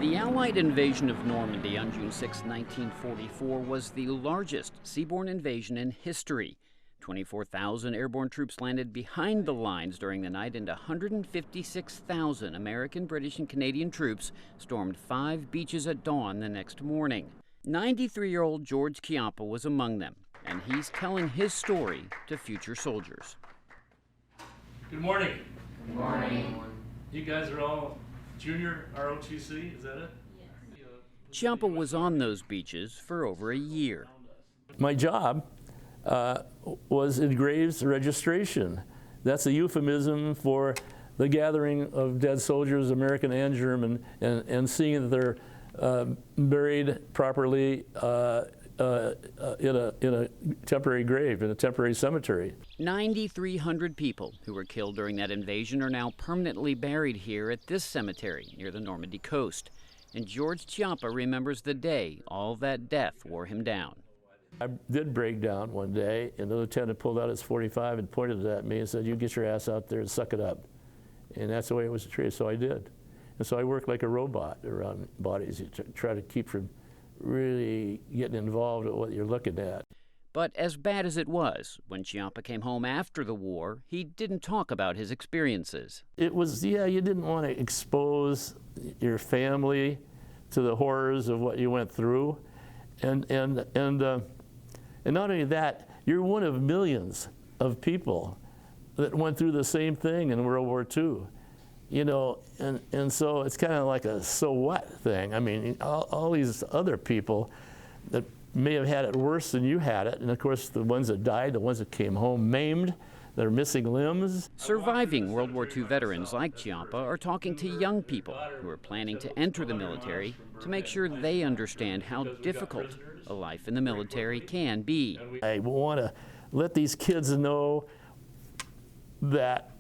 The Allied invasion of Normandy on June 6, 1944 was the largest seaborne invasion in history. 24,000 airborne troops landed behind the lines during the night, and 156,000 American, British, and Canadian troops stormed 5 beaches at dawn the next morning. 93-year-old George Chiappa was among them, and he's telling his story to future soldiers. Good morning. Good morning. You guys are all junior ROTC, is that it? Yes. Chiappa was on those beaches for over a year. My job was in graves registration. That's a euphemism for the gathering of dead soldiers, American and German, and seeing that they're buried properly in a temporary grave, in a temporary cemetery. 9,300 people who were killed during that invasion are now permanently buried here at this cemetery near the Normandy coast. And George Chiappa remembers the day all that death wore him down. I did break down one day, and the lieutenant pulled out his .45 and pointed at me and said, "You get your ass out there and suck it up." And that's the way it was treated, so I did. And so I worked like a robot around bodies. You try to keep from really getting involved with what you're looking at. But as bad as it was, when Chiappa came home after the war, he didn't talk about his experiences. It was, you didn't want to expose your family to the horrors of what you went through. And not only that, you're one of millions of people that went through the same thing in World War II. And so it's kind of like a so what thing. I mean, all these other people that may have had it worse than you had it, and of course the ones that died, the ones that came home maimed, that are missing limbs. Surviving World War II veterans like Chiappa are talking to young people who are planning to enter the military to make sure they understand how difficult a life in the military can be. I want to let these kids know that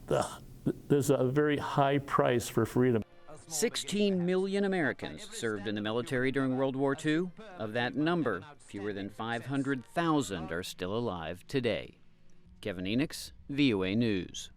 there's a very high price for freedom. 16 million Americans served in the military during World War II. Of that number, fewer than 500,000 are still alive today. Kevin Enochs, VOA News.